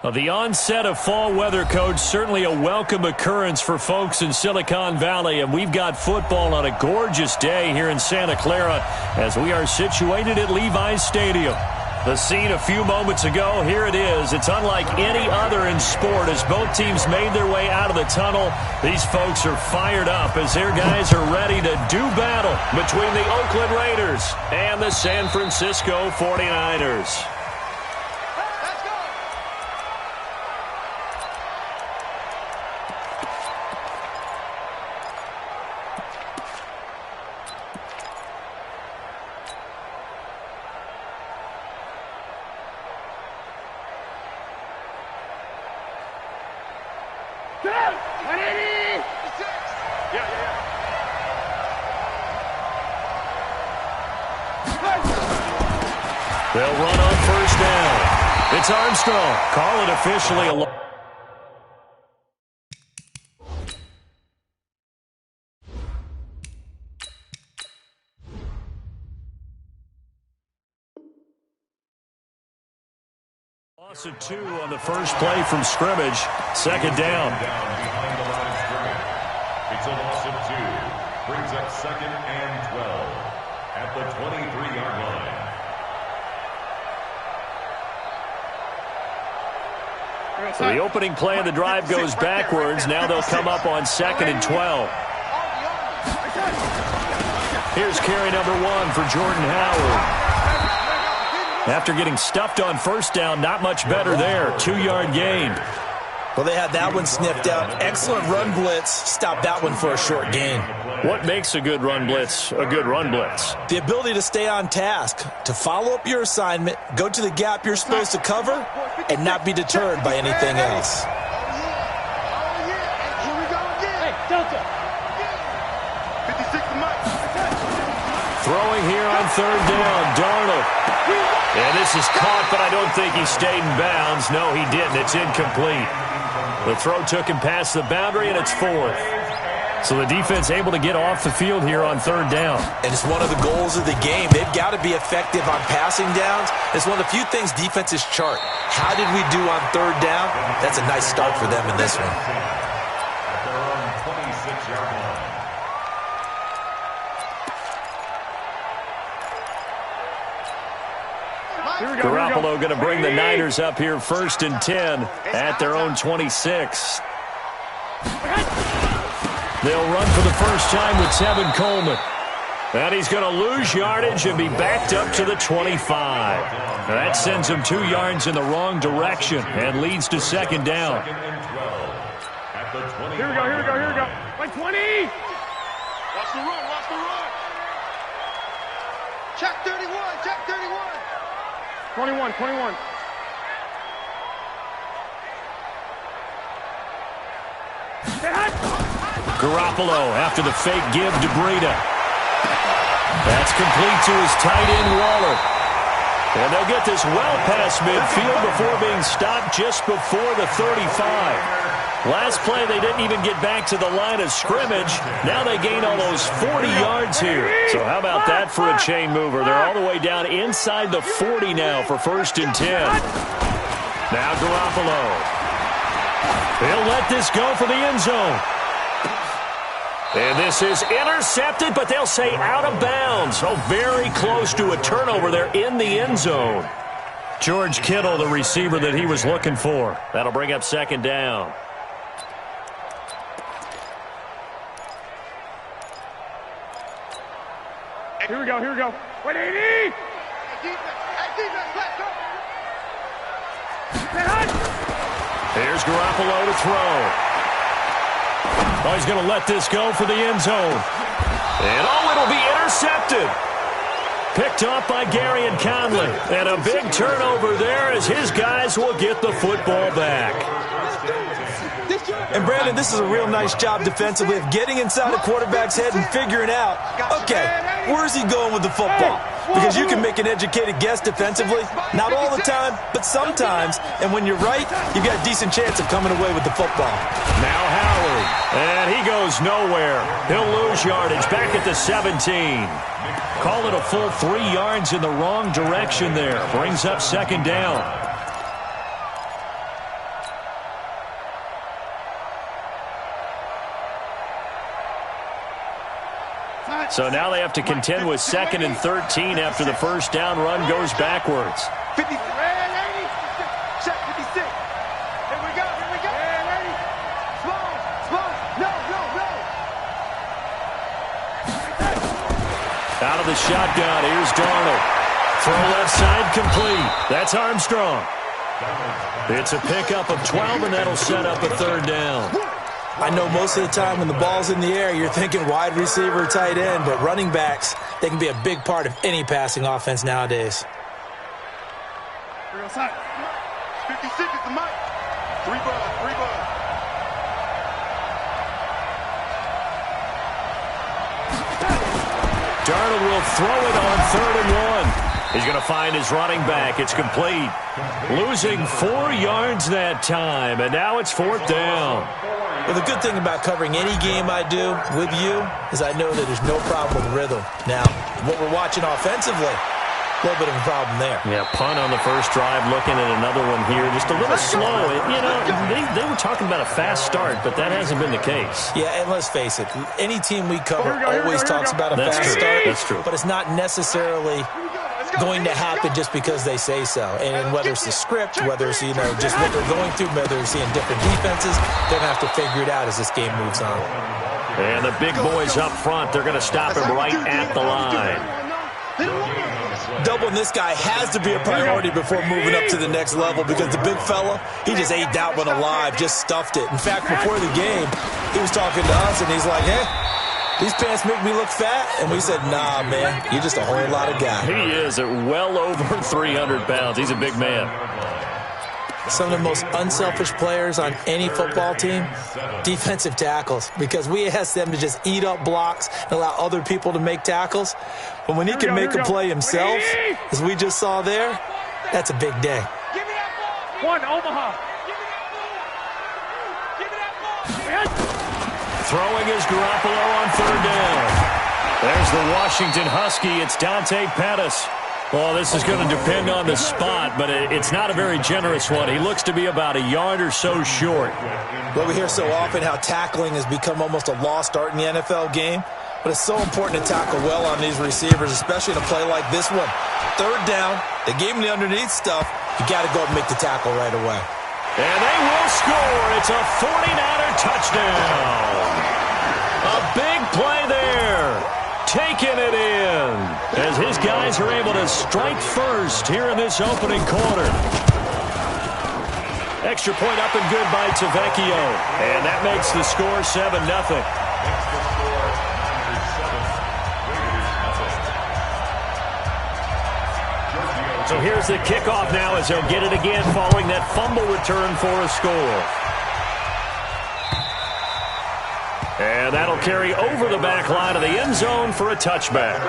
Well, the onset of fall weather, Coach, certainly a welcome occurrence for folks in Silicon Valley, and we've got football on a gorgeous day here in Santa Clara as we are situated at Levi's Stadium. The scene a few moments ago, here it is. It's unlike any other in sport as both teams made their way out of the tunnel. These folks are fired up as their guys are ready to do battle between the Oakland Raiders and the San Francisco 49ers. They'll run on first down. It's Armstrong. Call it officially a loss of 2 on the first play from scrimmage. Second down. Behind the line of scrimmage. It's a loss of 2. Brings up 2nd and 12 at the 23-yard line. So the opening play of the drive goes backwards. Now they'll come up on 2nd and 12. Here's carry number 1 for Jordan Howard. After getting stuffed on first down, not much better there. 2-yard gain. Well, they had that one sniffed out. Excellent run blitz. Stopped that one for a short gain. What makes a good run blitz a good run blitz? The ability to stay on task, to follow up your assignment, go to the gap you're supposed to cover, and not be deterred by anything else. Throwing here on 3rd down, Darnold. And this is caught, but I don't think he stayed in bounds. No, he didn't. It's incomplete. The throw took him past the boundary, and it's 4th. So the defense able to get off the field here on 3rd down. And it's one of the goals of the game. They've got to be effective on passing downs. It's one of the few things defenses chart. How did we do on 3rd down? That's a nice start for them in this one. At their own 26-yard line. Garoppolo going to bring the Niners up here 1st and 10 at their own 26. They'll run for the first time with Tevin Coleman. And he's going to lose yardage and be backed up to the 25. Now that sends him 2 yards in the wrong direction and leads to 2nd down. Here we go. Like 20. Watch the run. Check 31. 21. Garoppolo after the fake give to Breida. That's complete to his tight end, Waller. And they'll get this well past midfield before being stopped just before the 35. Last play, they didn't even get back to the line of scrimmage. Now they gain almost 40 yards here. So how about that for a chain mover? They're all the way down inside the 40 now for 1st and 10. Now Garoppolo. He'll let this go for the end zone. And this is intercepted, but they'll say out of bounds. So very close to a turnover there in the end zone. George Kittle, the receiver that he was looking for. That'll bring up 2nd down. Here we go. 180. Here's Garoppolo to throw. Oh, he's going to let this go for the end zone. And it'll be intercepted. Picked off by Gary and Conley. And a big turnover there as his guys will get the football back. And, Brandon, this is a real nice job defensively of getting inside a quarterback's head and figuring out, okay, where's he going with the football? Because you can make an educated guess defensively. Not all the time, but sometimes. And when you're right, you've got a decent chance of coming away with the football. Now Howard. And he goes nowhere. He'll lose yardage back at the 17. Call it a full 3 yards in the wrong direction there. Brings up 2nd down. So now they have to contend with 2nd and 13 after the first down run goes backwards. 50. Check 56. Here we go. Small. No. Out of the shotgun, here's Darnold. Throw left side complete. That's Armstrong. It's a pickup of 12, and that'll set up a 3rd down. I know most of the time when the ball's in the air, you're thinking wide receiver, tight end, but running backs, they can be a big part of any passing offense nowadays. 56 is the mic. 3 bud. Darnold will throw it on 3rd and 1. He's going to find his running back. It's complete. Losing 4 yards that time, and now it's 4th down. Well, the good thing about covering any game I do with you is I know that there's no problem with rhythm. Now, what we're watching offensively, a little bit of a problem there. Yeah, punt on the first drive, looking at another one here. Just a little slow. You know, they were talking about a fast start, but that hasn't been the case. Yeah, and let's face it, any team we cover always talks about a fast start. That's true. But it's not necessarily going to happen just because they say so. And whether it's the script, whether it's, just what they're going through, whether they're seeing different defenses, they're going to have to figure it out as this game moves on. And the big boys up front, they're going to stop him right at the line. Doubling this guy has to be a priority before moving up to the next level because the big fella, he just ate that one alive, just stuffed it. In fact, before the game, he was talking to us, and he's like, hey, these pants make me look fat? And we said, nah, man, you're just a whole lot of guy. He is at well over 300 pounds. He's a big man. Some of the most unselfish players on any football team, defensive tackles, because we ask them to just eat up blocks and allow other people to make tackles. But when he can make a play himself, as we just saw there, that's a big day. One, Omaha. Throwing is Garoppolo on 3rd down. There's the Washington Husky. It's Dante Pettis. Well, this is going to depend on the spot, but it's not a very generous one. He looks to be about a yard or so short. Well, we hear so often how tackling has become almost a lost art in the NFL game, but it's so important to tackle well on these receivers, especially in a play like this one. 3rd down, they gave him the underneath stuff. You got to go and make the tackle right away. And they will score. It's a 49er touchdown. A big play there. Taking it in as his guys are able to strike first here in this opening quarter. Extra point up and good by Tavecchio. And that makes the score 7-0. So here's the kickoff now as they'll get it again following that fumble return for a score. And that'll carry over the back line of the end zone for a touchback.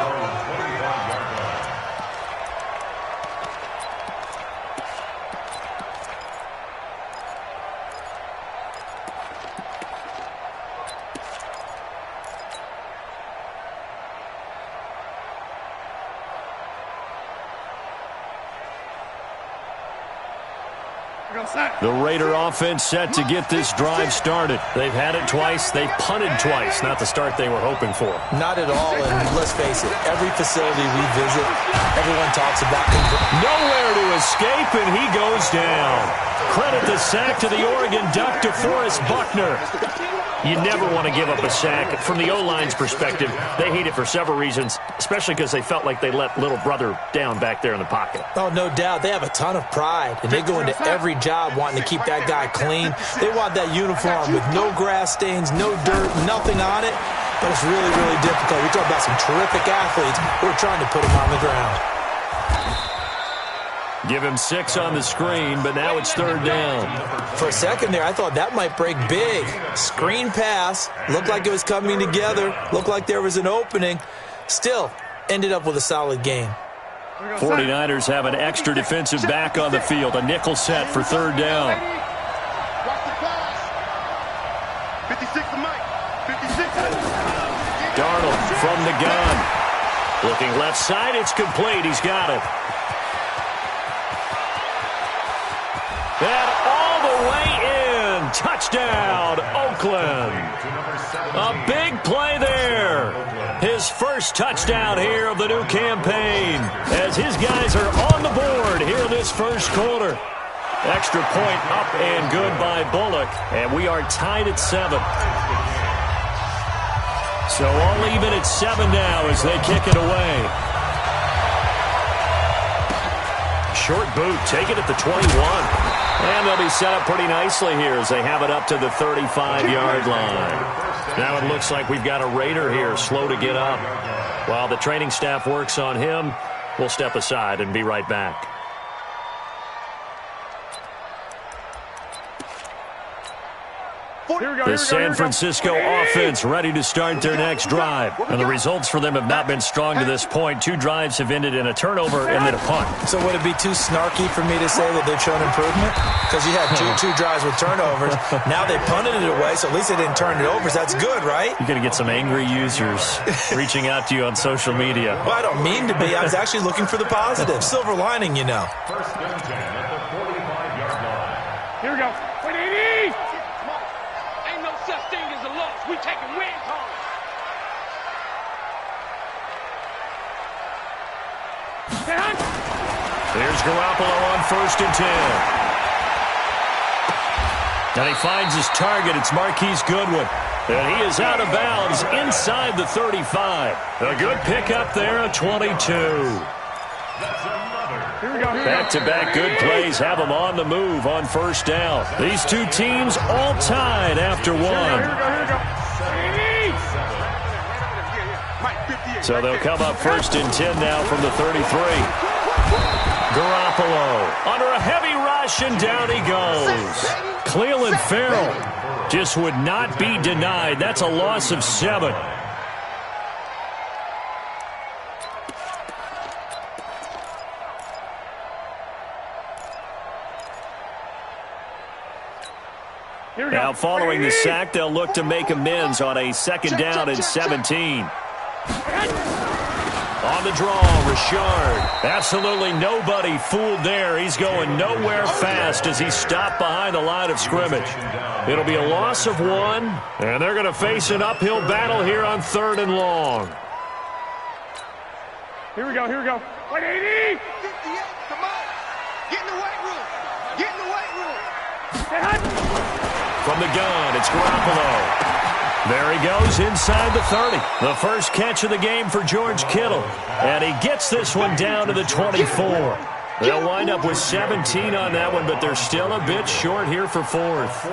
The Raider offense set to get this drive started. They've had it twice. They've punted twice. Not the start they were hoping for. Not at all, and let's face it, every facility we visit, everyone talks about nowhere to escape, and he goes down. Credit the sack to the Oregon Duck, DeForest Buckner. You never want to give up a sack. From the O-line's perspective, they hate it for several reasons, especially because they felt like they let little brother down back there in the pocket. Oh, no doubt. They have a ton of pride, and they go into every job wanting to keep that guy clean. They want that uniform with no grass stains, no dirt, nothing on it. But it's really, really difficult. We talk about some terrific athletes who are trying to put him on the ground. Give him 6 on the screen, but now it's 3rd down. For a second there, I thought that might break big. Screen pass. Looked like it was coming together. Looked like there was an opening. Still, ended up with a solid game. 49ers have an extra defensive back on the field. A nickel set for 3rd down. 56 to Mike. 56. Darnold from the gun. Looking left side, it's complete. He's got it. And all the way in. Touchdown, Oakland. A big play there. his first touchdown here of the new campaign, as his guys are on the board here this first quarter. Extra point up and good by Bullock, and we are tied at 7. So all even at 7 now as they kick it away. Short boot, take it at the 21. And they'll be set up pretty nicely here as they have it up to the 35-yard line. Now it looks like we've got a Raider here, slow to get up. While the training staff works on him, we'll step aside and be right back. The San Francisco offense ready to start their next drive. And the results for them have not been strong to this point. 2 drives have ended in a turnover and then a punt. So would it be too snarky for me to say that they've shown improvement? Because you had two drives with turnovers. Now they punted it away, so at least they didn't turn it over. So that's good, right? You're going to get some angry users reaching out to you on social media. Well, I don't mean to be. I was actually looking for the positive. Silver lining, you know. First and 10 at the 45-yard line. Here we go. 180! Such thing as a loss. We taking wins home. Here's Garoppolo on 1st and 10. And he finds his target. It's Marquise Goodwin. And he is out of bounds inside the 35. A good pickup there at 22. Back-to-back good plays have them on the move on 1st down. These two teams all tied after 1. So they'll come up 1st and 10 now from the 33. Garoppolo under a heavy rush, and down he goes. Cleveland Farrell just would not be denied. That's a loss of 7. Now, following the sack, they'll look to make amends on a 2nd down and 17. On the draw, Richard. Absolutely nobody fooled there. He's going nowhere fast as he's stopped behind the line of scrimmage. It'll be a loss of 1, and they're going to face an uphill battle here on 3rd and long. Here we go, here we go. 180! 58, come on. Get in the weight room. Get in the weight room. From the gun, it's Garoppolo. There he goes inside the 30. The first catch of the game for George Kittle. And he gets this one down to the 24. They'll wind up with 17 on that one, but they're still a bit short here for 4th.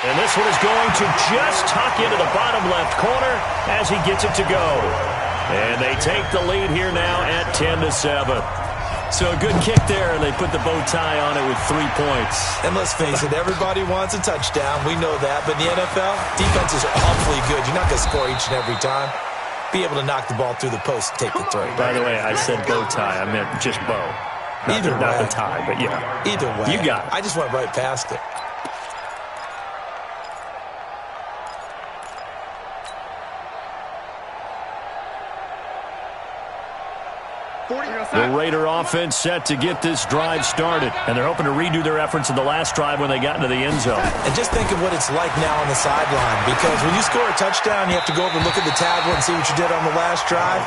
And this one is going to just tuck into the bottom left corner as he gets it to go. And they take the lead here now at 10-7. So a good kick there, and they put the bow tie on it with 3 points. And let's face it, everybody wants a touchdown. We know that. But in the NFL, defense is awfully good. You're not going to score each and every time. Be able to knock the ball through the post and take the throw. By the way, I said bow tie. I meant just bow. Not the tie, but yeah. Either way. You got it. I just went right past it. The Raider offense set to get this drive started, and they're hoping to redo their efforts in the last drive when they got into the end zone. And just think of what it's like now on the sideline, because when you score a touchdown, you have to go over and look at the tablet and see what you did on the last drive.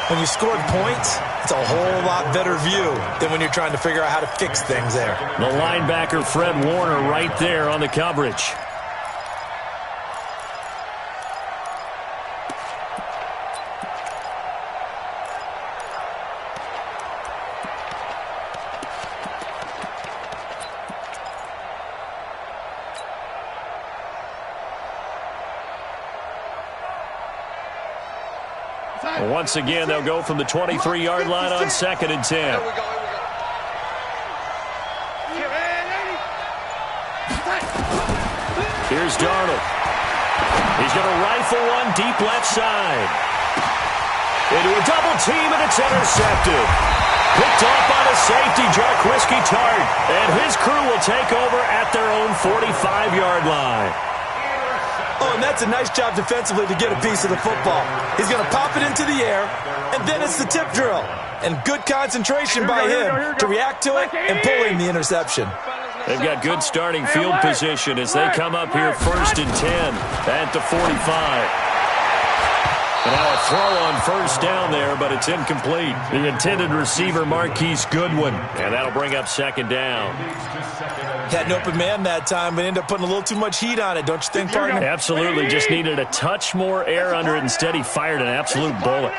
When you scored points, it's a whole lot better view than when you're trying to figure out how to fix things there. The linebacker, Fred Warner, right there on the coverage. Once again, they'll go from the 23-yard line on 2nd and 10. Here's Darnold. He's going to rifle one deep left side. Into a double team, and it's intercepted. Picked off by the safety, Jarquiski Tart. And his crew will take over at their own 45-yard line. Oh, and that's a nice job defensively to get a piece of the football. He's going to pop it into the air, and then it's the tip drill. And good concentration by him to react to it and pull in the interception. They've got good starting field position as they come up here 1st and 10 at the 45. And now a throw on first down there, but it's incomplete. The intended receiver, Marquise Goodwin. And that'll bring up 2nd down. Had an open man that time, but ended up putting a little too much heat on it, don't you think, partner? Absolutely. Just needed a touch more air under it. Instead, he fired an absolute bullet.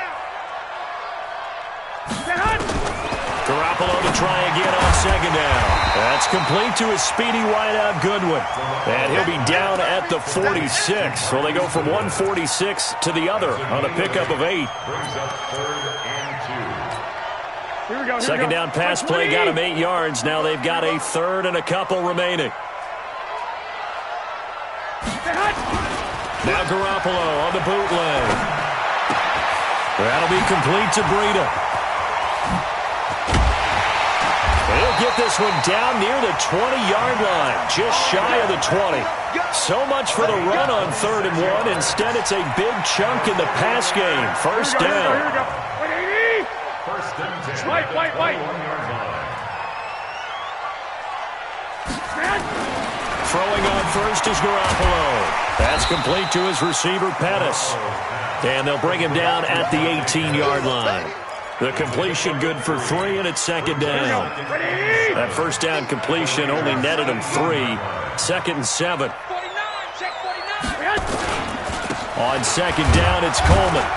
Garoppolo to try again on 2nd down. That's complete to his speedy wideout, Goodwin. And he'll be down at the 46. So they go from 146 to the other on a pickup of 8. Second down pass play got him 8 yards. Now they've got a 3rd and a couple remaining. Now Garoppolo on the bootleg. That'll be complete to Breida. He'll get this one down near the 20-yard line, just shy of the 20. So much for the run on 3rd and 1. Instead, it's a big chunk in the pass game. First down. White. Throwing on first is Garoppolo. That's complete to his receiver, Pettis. And they'll bring him down at the 18-yard line. The completion good for 3, and it's 2nd down. That first down completion only netted him 3. 2nd and 7. On 2nd down, it's Coleman.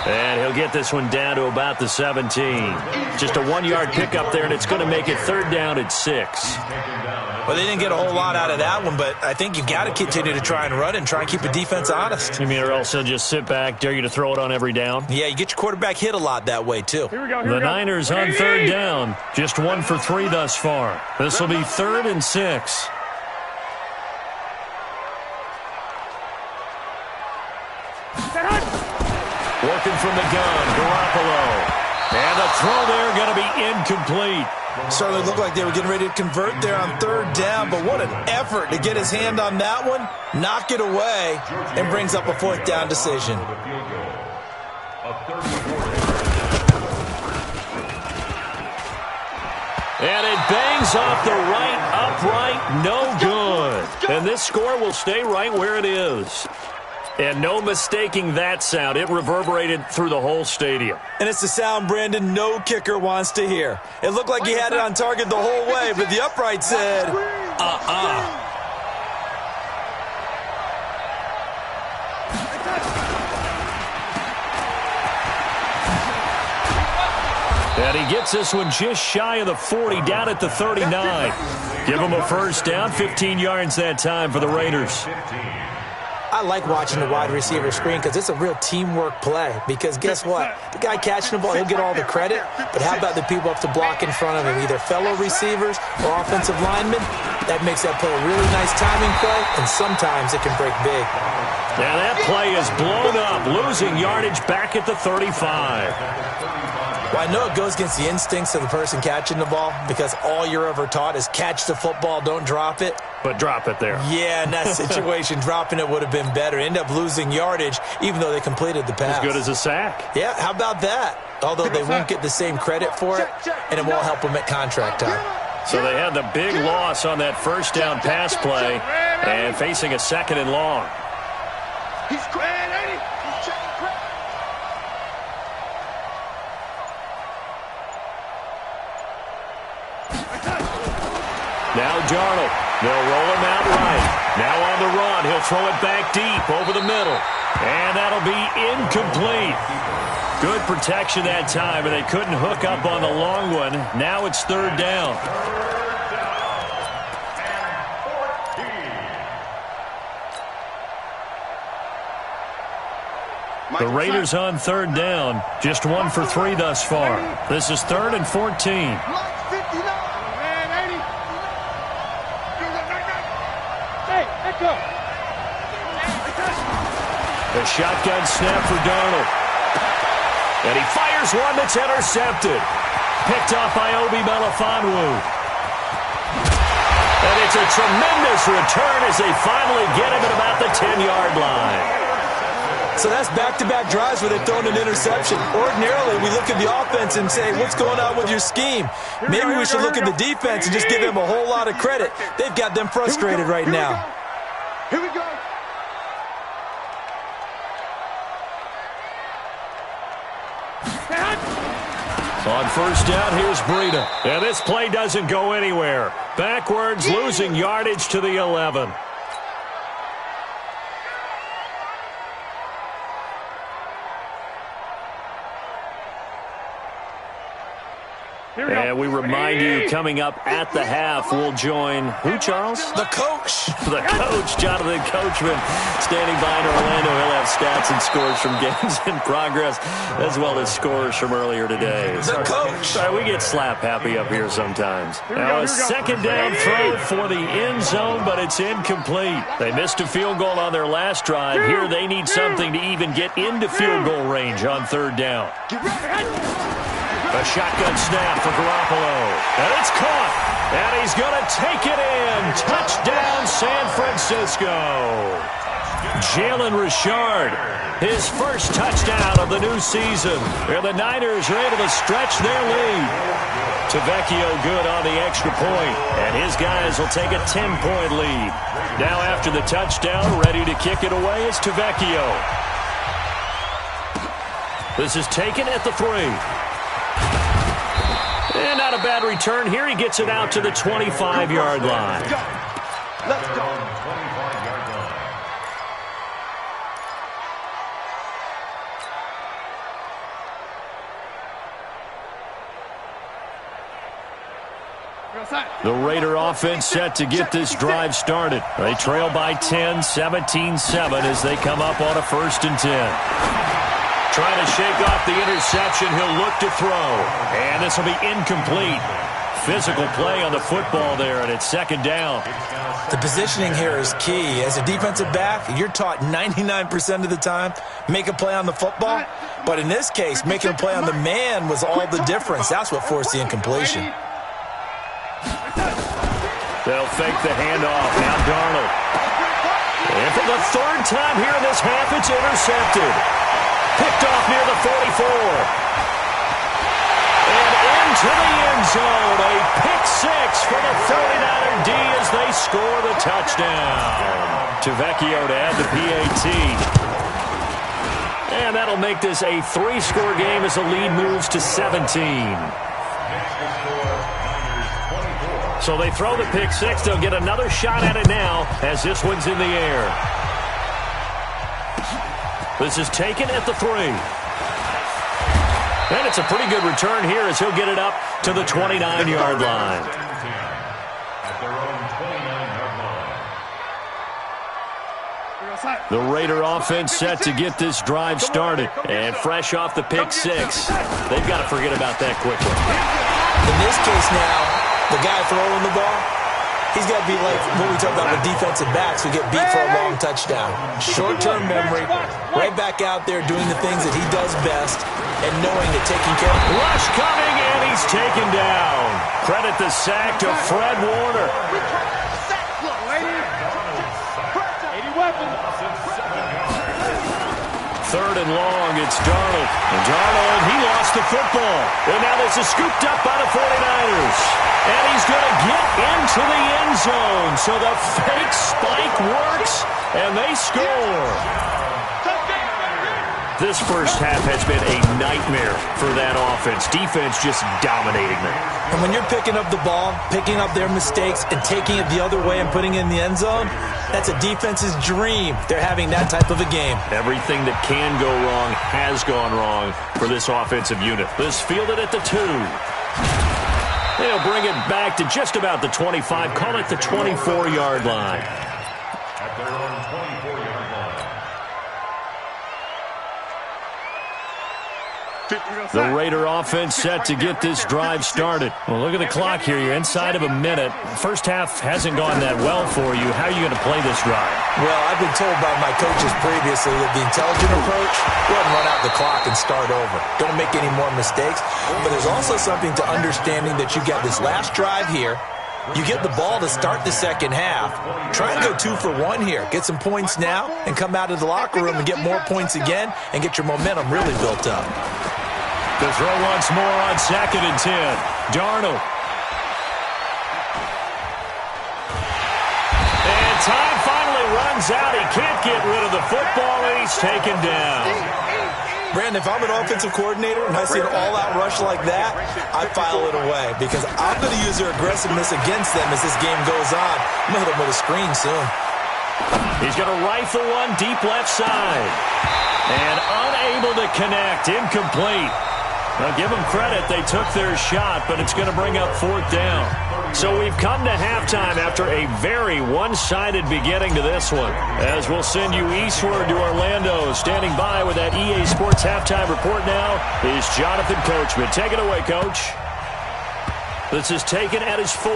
And he'll get this one down to about the 17. Just a 1-yard pickup there, and it's going to make it 3rd down at 6. Well, they didn't get a whole lot out of that one, but I think you've got to continue to try and run and try and keep the defense honest. You mean, or else they'll just sit back, dare you to throw it on every down? Yeah, you get your quarterback hit a lot that way, too. The Niners on 3rd down. Just 1 for 3 thus far. This will be 3rd and 6. Working from the gun, Garoppolo. And the throw there going to be incomplete. Certainly looked like they were getting ready to convert there on 3rd down, but what an effort to get his hand on that one, knock it away, and brings up a 4th down decision. And it bangs off the right upright, no good. And this score will stay right where it is. And no mistaking that sound. It reverberated through the whole stadium. And it's the sound, Brandon, no kicker wants to hear. It looked like he had it on target the whole way, but the upright said, And he gets this one just shy of the 40, down at the 39. Give him a first down, 15 yards that time for the Raiders. I like watching the wide receiver screen because it's a real teamwork play. Because guess what? The guy catching the ball, he'll get all the credit. But how about the people up to block in front of him, either fellow receivers or offensive linemen? That makes that play a really nice timing play, and sometimes it can break big. Now that play is blown up, losing yardage back at the 35. Well, I know it goes against the instincts of the person catching the ball because all you're ever taught is catch the football, don't drop it. But drop it there. Yeah, in that situation, dropping it would have been better. End up losing yardage, even though they completed the pass. As good as a sack. Yeah, how about that? Although they won't get the same credit for it, and it won't help them at contract time. So they had the big loss on that first down pass play and facing a 2nd and long. He's great, ain't he? He's checking quick. Now Darnold. They'll roll him out right. Now on the run. He'll throw it back deep over the middle. And that'll be incomplete. Good protection that time, and they couldn't hook up on the long one. Now it's 3rd down. The Raiders on 3rd down. Just 1 for 3 thus far. This is 3rd and 14. The shotgun snap for Darnold. And he fires one that's intercepted. Picked off by Obi Melifonwu. And it's a tremendous return as they finally get him at about the 10-yard line. So that's back-to-back drives where they've thrown an interception. Ordinarily, we look at the offense and say, what's going on with your scheme? Maybe we should look at the defense and just give them a whole lot of credit. They've got them frustrated right now. Here we go. On first down, here's Breida. And this play doesn't go anywhere. Backwards, losing yardage to the 11. And we remind you, coming up at the half, we'll join who, Charles? The coach. The coach, Jonathan Coachman, standing by in Orlando. He'll have stats and scores from games in progress, as well as scores from earlier today. The coach. Sorry, we get slap happy up here sometimes. Now a second down throw for the end zone, but it's incomplete. They missed a field goal on their last drive. Here they need something to even get into field goal range on third down. A shotgun snap for Garoppolo. And it's caught. And he's going to take it in. Touchdown, San Francisco. Jalen Richard, his first touchdown of the new season. And the Niners are able to stretch their lead. Tavecchio good on the extra point. And his guys will take a 10-point lead. Now after the touchdown, ready to kick it away is Tavecchio. This is taken at the 3. And not a bad return here. He gets it out to the 25-yard line. Let's go. The Raider offense set to get this drive started. They trail by 10, 17-7 as they come up on a 1st and 10. Trying to shake off the interception. He'll look to throw. And this will be incomplete. Physical play on the football there, and it's 2nd down. The positioning here is key. As a defensive back, you're taught 99% of the time, make a play on the football. But in this case, making a play on the man was all the difference. That's what forced the incompletion. They'll fake the handoff. Now Darnold. And for the 3rd time here in this half, it's intercepted. Picked off near the 44. And into the end zone. A pick 6 for the 49er D as they score the touchdown. Tavecchio to add the PAT. And that'll make this a 3-score game as the lead moves to 17. So they throw the pick 6. They'll get another shot at it now as this one's in the air. This is taken at the 3. And it's a pretty good return here as he'll get it up to the 29-yard line. The Raider offense set to get this drive started. And fresh off the pick 6. They've got to forget about that quickly. In this case now, the guy throwing the ball, he's got to be like what we talk about with defensive backs who get beat for a long touchdown. Short-term memory, right back out there doing the things that he does best and knowing that taking care of... Rush coming, and he's taken down. Credit the sack to Fred Warner. 3rd and long, it's Darnold. And Darnold, he lost the football. And now this is scooped up by the 49ers. And he's going to get into the end zone. So the fake spike works, and they score. This first half has been a nightmare for that offense. Defense just dominating them. And when you're picking up the ball, picking up their mistakes, and taking it the other way and putting it in the end zone, that's a defense's dream. They're having that type of a game. Everything that can go wrong has gone wrong for this offensive unit. This fielded at the 2. They'll bring it back to just about the 25. Call it the 24-yard line. At their own 24-yard line. The Raider offense set to get this drive started. Well, look at the clock here. You're inside of a minute. First half hasn't gone that well for you. How are you going to play this drive? Well, I've been told by my coaches previously that the intelligent approach, go ahead and run out the clock and start over. Don't make any more mistakes. But there's also something to understanding that you got this last drive here. You get the ball to start the second half. Try and go 2 for 1 here. Get some points now and come out of the locker room and get more points again and get your momentum really built up. The throw once more on 2nd and 10. Darnold. And time finally runs out. He can't get rid of the football, and he's taken down. Brandon, if I'm an offensive coordinator and I see an all-out rush like that, I file it away because I'm going to use their aggressiveness against them as this game goes on. I'm going to hit them with a screen soon. He's going to rifle one deep left side. And unable to connect. Incomplete. Now, give them credit. They took their shot, but it's going to bring up 4th down. So we've come to halftime after a very one-sided beginning to this one. As we'll send you eastward to Orlando. Standing by with that EA Sports halftime report now is Jonathan Coachman. Take it away, Coach. This is taken at his 4.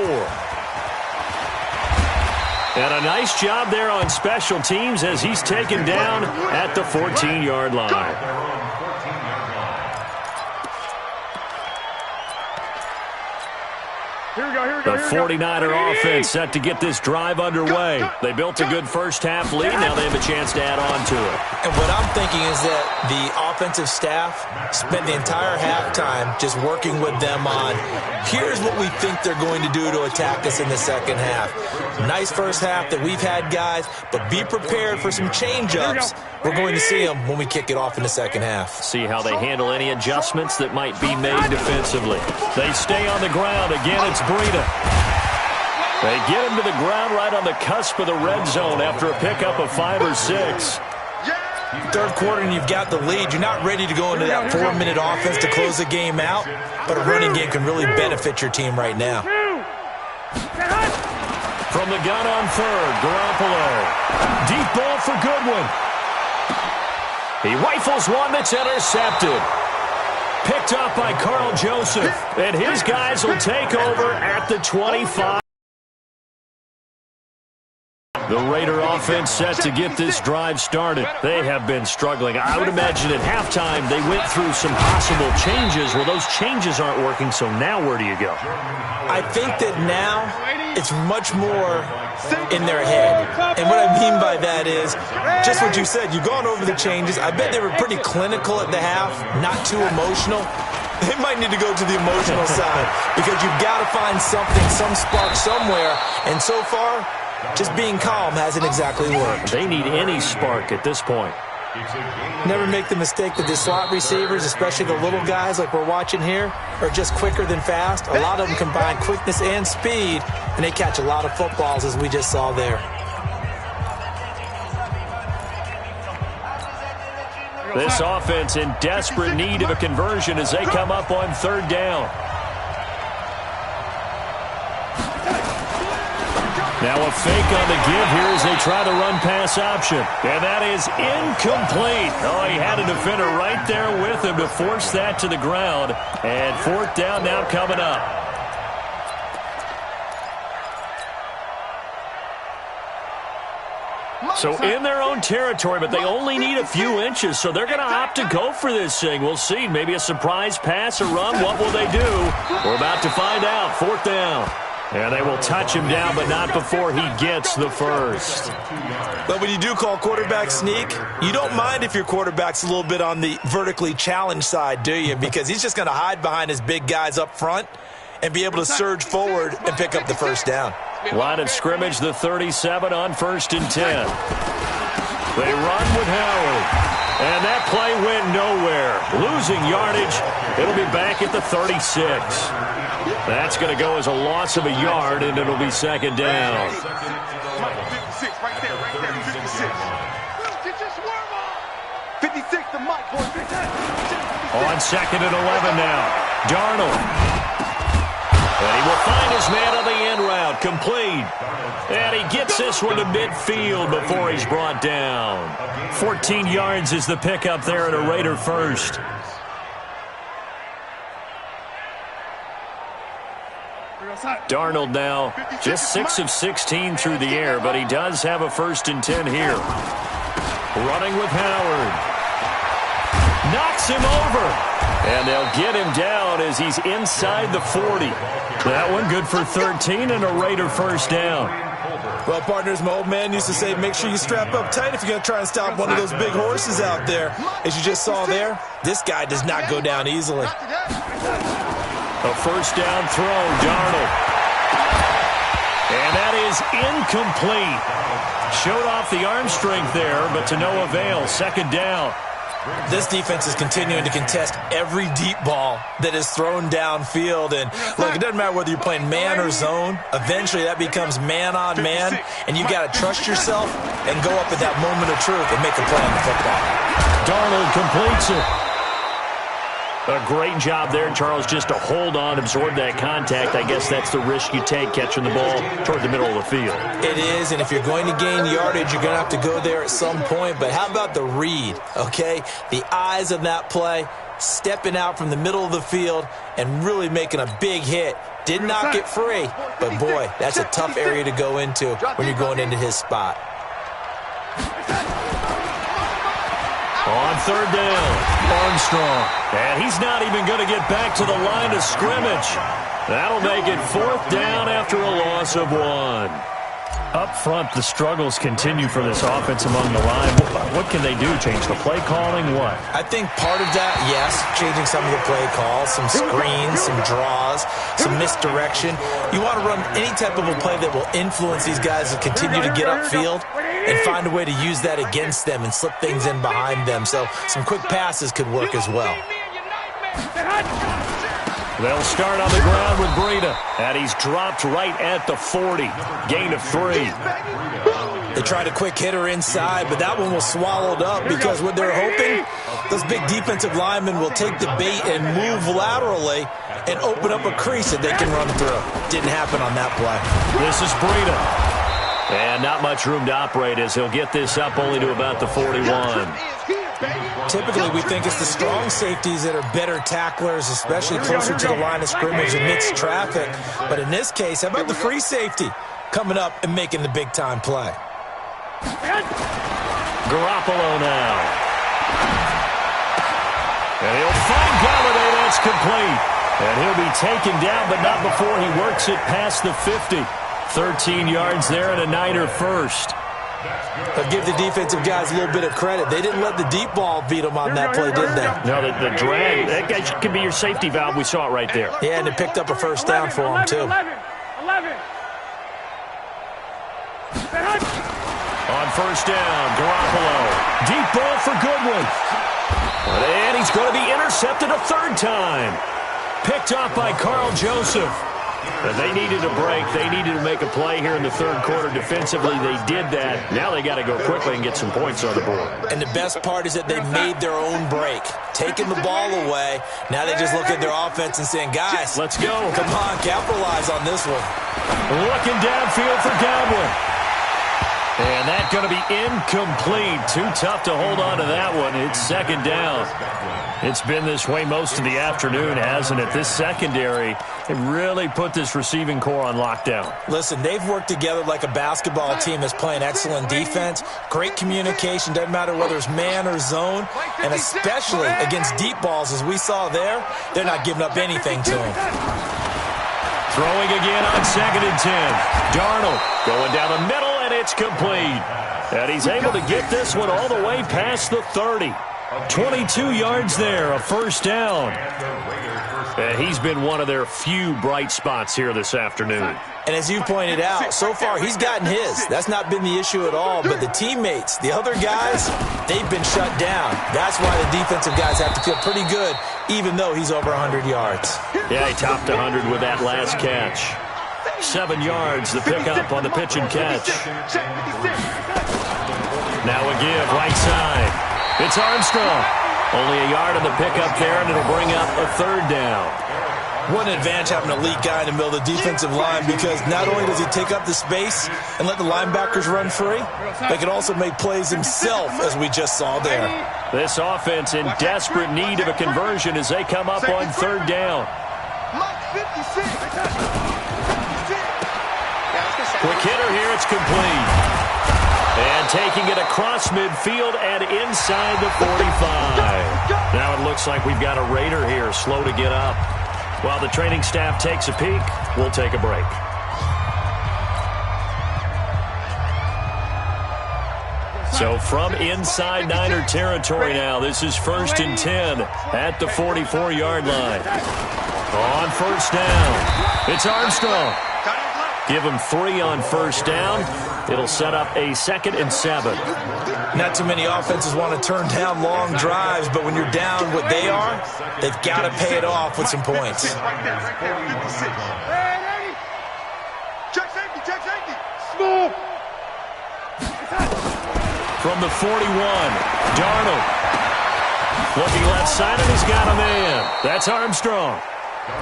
And a nice job there on special teams as he's taken down at the 14-yard line. The 49er offense set to get this drive underway. They built a good first-half lead. Now they have a chance to add on to it. And what I'm thinking is that the offensive staff spent the entire halftime just working with them on, here's what we think they're going to do to attack us in the second half. Nice first half that we've had, guys, but be prepared for some change-ups. We're going to see them when we kick it off in the second half. See how they handle any adjustments that might be made defensively. They stay on the ground. Again, it's Breida. They get him to the ground right on the cusp of the red zone after a pickup of 5 or 6. Third quarter and you've got the lead. You're not ready to go into that 4-minute offense to close the game out, but a running game can really benefit your team right now. From the gun on 3rd, Garoppolo. Deep ball for Goodwin. He rifles one that's intercepted. Picked up by Carl Joseph. And his guys will take over at the 25. The Raider offense set to get this drive started. They have been struggling. I would imagine at halftime they went through some possible changes. Well, those changes aren't working, so now where do you go? I think that now it's much more in their head. And what I mean by that is just what you said. You've gone over the changes. I bet they were pretty clinical at the half, not too emotional. They might need to go to the emotional side because you've got to find something, some spark somewhere. And so far, just being calm hasn't exactly worked. They need any spark at this point. Never make the mistake that the slot receivers, especially the little guys like we're watching here, are just quicker than fast. A lot of them combine quickness and speed, and they catch a lot of footballs, as we just saw there. This offense in desperate need of a conversion as they come up on 3rd down. Now a fake on the give here as they try to run pass option. And that is incomplete. Oh, he had a defender right there with him to force that to the ground. And 4th down now coming up. So in their own territory, but they only need a few inches, so they're going to opt to go for this thing. We'll see. Maybe a surprise pass or run. What will they do? We're about to find out. 4th down. And they will touch him down, but not before he gets the first. But when you do call quarterback sneak, you don't mind if your quarterback's a little bit on the vertically challenged side, do you? Because he's just going to hide behind his big guys up front and be able to surge forward and pick up the first down. Line of scrimmage, the 37 on 1st and 10. They run with Howard. And that play went nowhere. Losing yardage. It'll be back at the 36. That's going to go as a loss of a yard, and it'll be 2nd down. 56 right there, 56. 56 to Mike, boy. On 2nd and 11 now. Darnold. And he will find his man on the end route. Complete. And he gets this one to midfield before he's brought down. 14 yards is the pickup there at a Raider first. Darnold now just 6 of 16 through the air, but he does have a 1st and 10 here. Running with Howard. Knocks him over. And they'll get him down as he's inside the 40. That one good for 13 and a Raider first down. Well, partners, my old man used to say, make sure you strap up tight if you're going to try and stop one of those big horses out there. As you just saw there, this guy does not go down easily. A first down throw, Darnold. And that is incomplete. Showed off the arm strength there, but to no avail. Second down. This defense is continuing to contest every deep ball that is thrown downfield. And look, it doesn't matter whether you're playing man or zone. Eventually that becomes man on man, and you got to trust yourself and go up at that moment of truth and make a play on the football. Darnold completes it. A great job there, Charles, just to hold on, absorb that contact. I guess that's the risk you take catching the ball toward the middle of the field. It is, and if you're going to gain yardage, you're going to have to go there at some point. But how about the read, okay? The eyes of that play, stepping out from the middle of the field and really making a big hit. Did not get free, but boy, that's a tough area to go into when you're going into his spot. On third down, Armstrong. And he's not even going to get back to the line of scrimmage. That'll make it fourth down after a loss of 1. Up front, the struggles continue for this offense among the line. What can they do? Change the play calling? What? I think part of that, yes, changing some of the play calls, some screens, some draws, some misdirection. You want to run any type of a play that will influence these guys to continue to get upfield and find a way to use that against them and slip things in behind them. So some quick passes could work as well. They'll start on the ground with Breida, and he's dropped right at the 40. Gain of 3. They tried a quick hitter inside, but that one was swallowed up because what they're hoping, those big defensive linemen will take the bait and move laterally and open up a crease that they can run through. Didn't happen on that play. This is Breida. And not much room to operate as he'll get this up only to about the 41. Typically, we think it's the strong safeties that are better tacklers, especially closer to the line of scrimmage amidst traffic. But in this case, how about the free safety coming up and making the big-time play? Garoppolo now. And he'll find Galladay. That's complete. And he'll be taken down, but not before he works it past the 50. 13 yards there and a Niner first. I'll give the defensive guys a little bit of credit. They didn't let the deep ball beat them on that play, did they? No, the drag, that guy could be your safety valve. We saw it right there. Yeah, and it picked up a first down for him, too. 11. On first down, Garoppolo. Deep ball for Goodwin. And he's going to be intercepted a third time. Picked off by Carl Joseph. But they needed a break. They needed to make a play here in the third quarter. Defensively, they did that. Now they got to go quickly and get some points on the board. And the best part is that they made their own break. Taking the ball away. Now they just look at their offense and saying, guys, let's go. Come on, capitalize on this one. Looking downfield for Godwin. And that's going to be incomplete. Too tough to hold on to that one. It's second down. It's been this way most of the afternoon, hasn't it? This secondary, it really put this receiving core on lockdown. Listen, they've worked together like a basketball team that's playing excellent defense. Great communication, doesn't matter whether it's man or zone. And especially against deep balls, as we saw there, they're not giving up anything to them. Throwing again on 2nd and 10. Darnold going down the middle, and it's complete. And he's able to get this one all the way past the 30. 22 yards there, a first down. And he's been one of their few bright spots here this afternoon. And as you pointed out, so far he's gotten his. That's not been the issue at all. But the teammates, the other guys, they've been shut down. That's why the defensive guys have to feel pretty good, even though he's over 100 yards. Yeah, he topped 100 with that last catch. 7 yards, the pickup on the pitch and catch. Now a give, right side. It's Armstrong. Only a yard on the pickup there, and it'll bring up a third down. What an advantage having an elite guy in the middle of the defensive line, because not only does he take up the space and let the linebackers run free, but he can also make plays himself, as we just saw there. This offense in desperate need of a conversion as they come up on third down. Quick hitter here, it's complete. And taking it across midfield and inside the 45. Now it looks like we've got a Raider here, slow to get up. While the training staff takes a peek, we'll take a break. So from inside Niner territory now, this is 1st and 10 at the 44-yard line. On first down, it's Armstrong. Give him 3 on first down. It'll set up a 2nd and 7. Not too many offenses want to turn down long drives, but when you're down what they are, they've got to pay it off with some points. Check safety, check safety. Small. From the 41, Darnold. Looking left side, and he's got a man. That's Armstrong.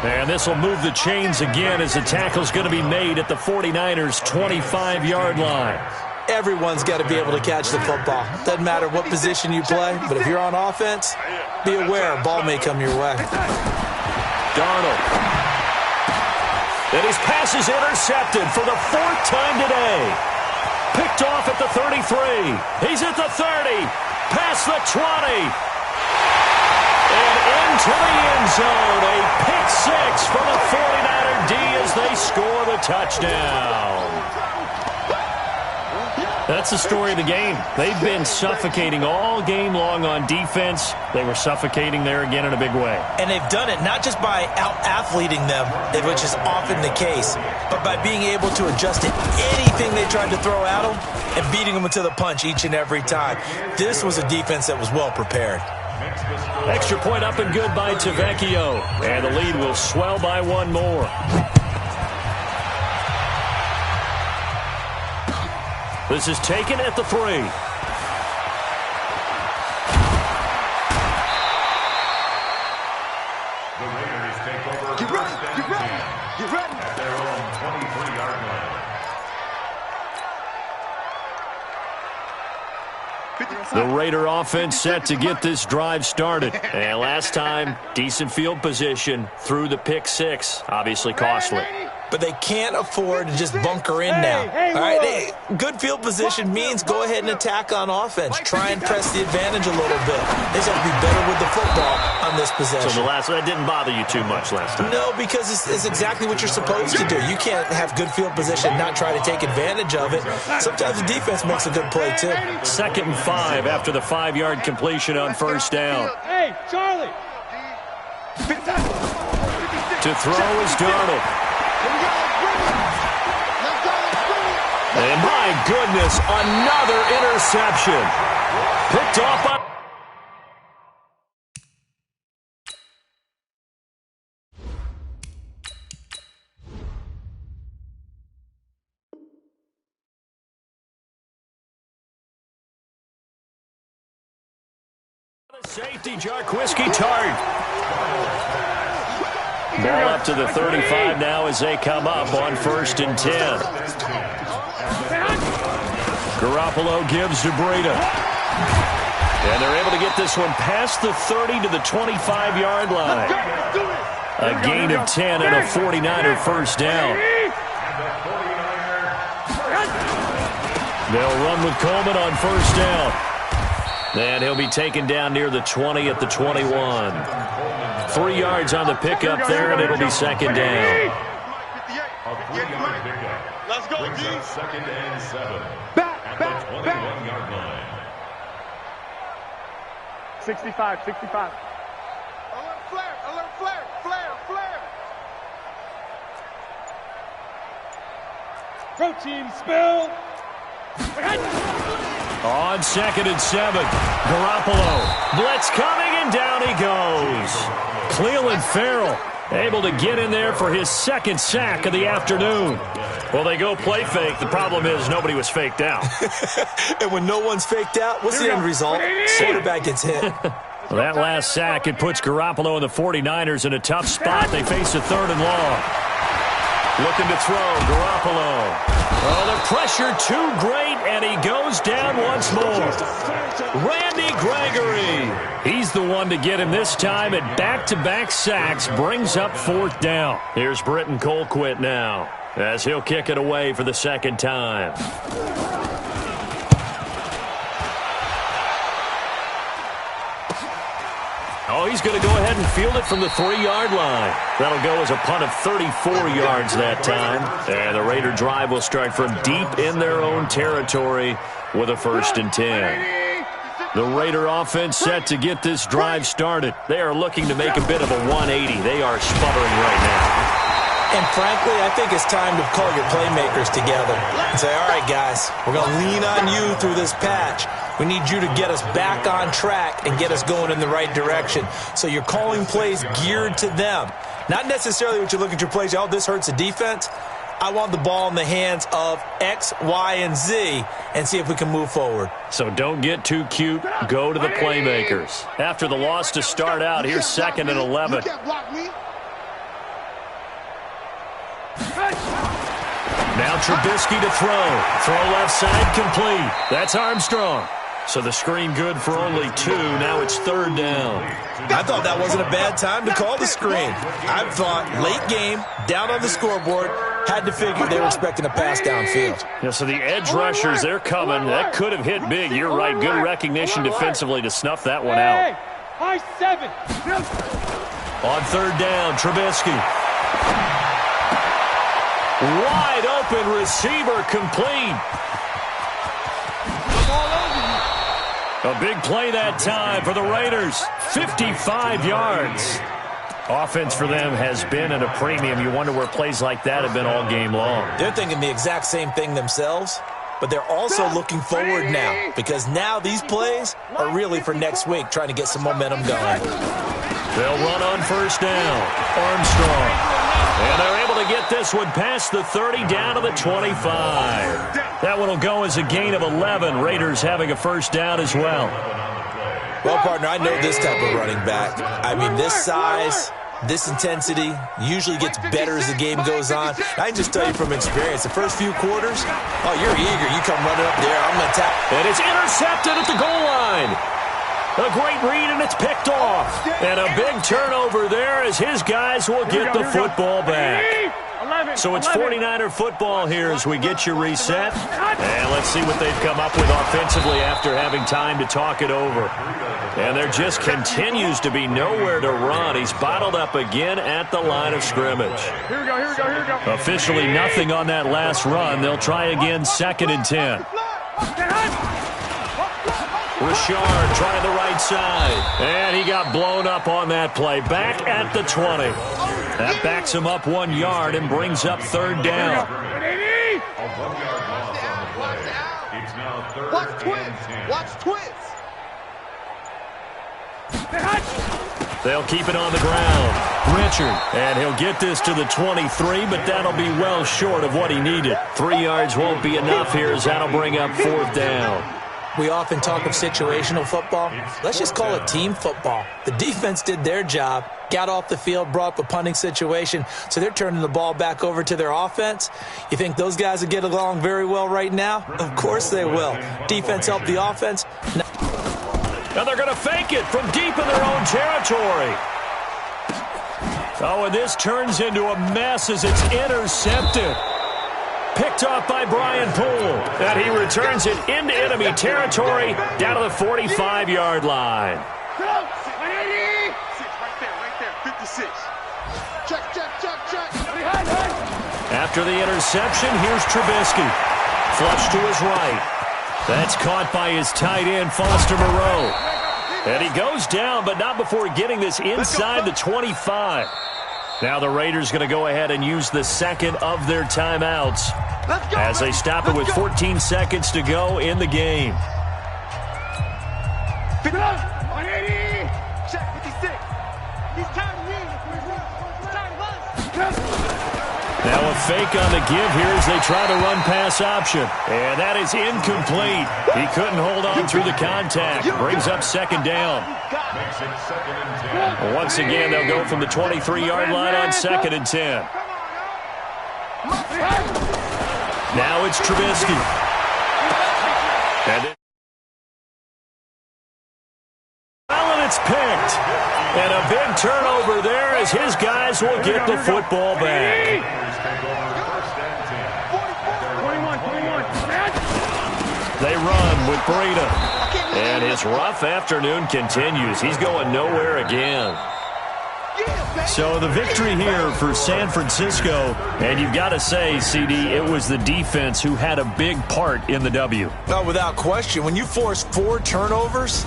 And this will move the chains again as the tackle's going to be made at the 49ers' 25-yard line. Everyone's got to be able to catch the football. Doesn't matter what position you play, but if you're on offense, be aware a ball may come your way. Darnold. And his pass is intercepted for the 4th time today. Picked off at the 33. He's at the 30. Past the 20. And into the end zone. A pick 6 for the 49er D as they score the touchdown. That's the story of the game. They've been suffocating all game long on defense. They were suffocating there again in a big way. And they've done it not just by out-athleting them, which is often the case, but by being able to adjust to anything they tried to throw at them and beating them to the punch each and every time. This was a defense that was well prepared. Extra point up and good by Tavecchio. And the lead will swell by 1 more. This is taken at the 3. The Raiders take over Get ready, first get and ready, 10 get ready. at their own 23-yard line. The Raider offense set to get this drive started. And last time, decent field position through the pick 6. Obviously costly. But they can't afford to just bunker in now. All right, good field position means go ahead and attack on offense. Try and press the advantage a little bit. They just have to be better with the football on this possession. So that didn't bother you too much last time? No, because it's exactly what you're supposed to do. You can't have good field position and not try to take advantage of it. Sometimes the defense makes a good play, too. 2nd and 5 after the 5-yard completion on first down. Hey, Charlie. To throw is Darnold. And my goodness, another interception. Picked off by... Safety, Jarkwiski Tart. Ball up to the 35 now as they come up on 1st and 10. Garoppolo gives to Breida. And they're able to get this one past the 30 to the 25-yard line. A gain of 10 and a 49er first down. They'll run with Coleman on first down. And he'll be taken down near the 20 at the 21. 3 yards on the pickup there, and it'll be 2nd down. Let's go, Brings D. up 2nd and 7 at the 21-yard line. 65, 65. Alert flare, alert flare, flare, flare. Protein spill. On 2nd and 7, Garoppolo. Blitz coming, and down he goes. Cleveland Farrell able to get in there for his 2nd sack of the afternoon. Well, they go play fake. The problem is nobody was faked out. And when no one's faked out, what's the end result? Quarterback gets hit. Well, that last sack, it puts Garoppolo and the 49ers in a tough spot. They face a 3rd and long. Looking to throw, Garoppolo. Oh, the pressure too great, and he goes down once more. Randy Gregory. He's the one to get him this time at back-to-back sacks, brings up 4th down. Here's Britton Colquitt now, as he'll kick it away for the 2nd time. Oh, he's going to go ahead and field it from the 3-yard line. That'll go as a punt of 34 yards that time. And the Raider drive will start from deep in their own territory with a 1st and 10. The Raider offense set to get this drive started. They are looking to make a bit of a 180. They are sputtering right now. And frankly, I think it's time to call your playmakers together and say, all right, guys, we're going to lean on you through this patch. We need you to get us back on track and get us going in the right direction. So you're calling plays geared to them. Not necessarily what you look at your plays, oh, this hurts the defense. I want the ball in the hands of X, Y, and Z and see if we can move forward. So don't get too cute. Go to the playmakers. After the loss to start out, here's 2nd and 11. Now Trubisky to throw. Throw left side complete. That's Armstrong. So the screen good for only 2. Now it's 3rd down. I thought that wasn't a bad time to call the screen. I thought late game, down on the scoreboard, had to figure they were expecting a pass downfield. Yeah, so the edge rushers, they're coming. That could have hit big. You're right. Good recognition defensively to snuff that one out. High 7. On 3rd down, Trubisky. Wide open receiver complete. A big play that time for the Raiders. 55 yards. Offense for them has been at a premium. You wonder where plays like that have been all game long. They're thinking the exact same thing themselves, but they're also looking forward now because now these plays are really for next week, trying to get some momentum going. They'll run on 1st down. Armstrong. And they're able to get this one past the 30 down to the 25. That one will go as a gain of 11. Raiders having a 1st down as well. Well, partner, I know this type of running back. I mean, this size, this intensity usually gets better as the game goes on. I can just tell you from experience, the first few quarters, oh, you're eager. You come running up there. I'm going to tap. And it's intercepted at the goal line. A great read, and it's picked off. And a big turnover there as his guys will get the football back. So it's 49er football here as we get you reset. And let's see what they've come up with offensively after having time to talk it over. And there just continues to be nowhere to run. He's bottled up again at the line of scrimmage. Here we go. Officially nothing on that last run. They'll try again, 2nd and 10. Richard trying the right side. And he got blown up on that play. Back at the 20. That backs him up 1 yard and brings up 3rd down. Watch twins. Watch twins. They'll keep it on the ground. Richard. And he'll get this to the 23, but that'll be well short of what he needed. 3 yards won't be enough here as that'll bring up 4th down. We often talk of situational football. Let's just call it team football. The defense did their job, got off the field, brought up a punting situation, so they're turning the ball back over to their offense. You think those guys will get along very well right now? Of course they will. Defense helped the offense. Now they're going to fake it from deep in their own territory. Oh, and this turns into a mess as it's intercepted. Picked off by Brian Poole. And he returns it into enemy territory down to the 45-yard line. 56. Check. After the interception, here's Trubisky. Flush to his right. That's caught by his tight end, Foster Moreau. And he goes down, but not before getting this inside the 25. Now the Raiders going to go ahead and use the 2nd of their timeouts as they stop it with 14 seconds to go in the game. Now a fake on the give here as they try to run pass option. And that is incomplete. He couldn't hold on through the contact. Brings up 2nd down. Once again, they'll go from the 23-yard line on 2nd and 10. Now it's Trubisky. And it's picked. And a big turnover there as his guys will get the football back. They run with Breida. And his rough afternoon continues. He's going nowhere again. So the victory here for San Francisco. And you've got to say, CD, it was the defense who had a big part in the W. No, without question. When you force 4 turnovers,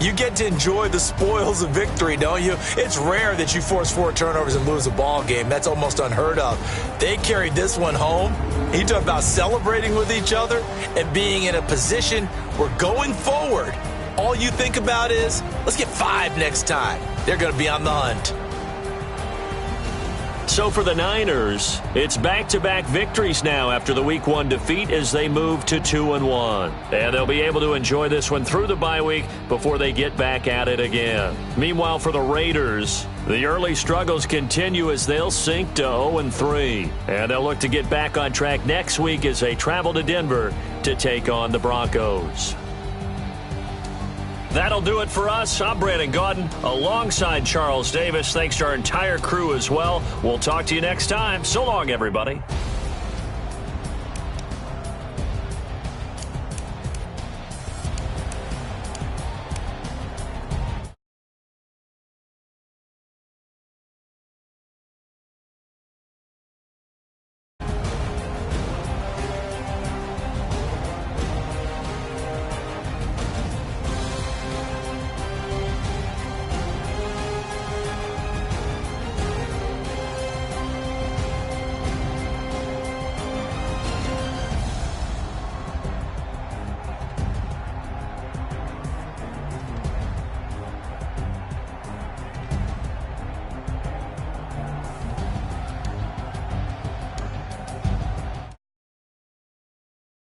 you get to enjoy the spoils of victory, don't you? It's rare that you force 4 turnovers and lose a ball game. That's almost unheard of. They carried this one home. You talk about celebrating with each other and being in a position where going forward, all you think about is, let's get 5 next time. They're going to be on the hunt. So for the Niners, it's back-to-back victories now after the Week 1 defeat as they move to 2-1. And they'll be able to enjoy this one through the bye week before they get back at it again. Meanwhile, for the Raiders, the early struggles continue as they'll sink to 0-3. And they'll look to get back on track next week as they travel to Denver to take on the Broncos. That'll do it for us. I'm Brandon Gaudin alongside Charles Davis. Thanks to our entire crew as well. We'll talk to you next time. So long, everybody.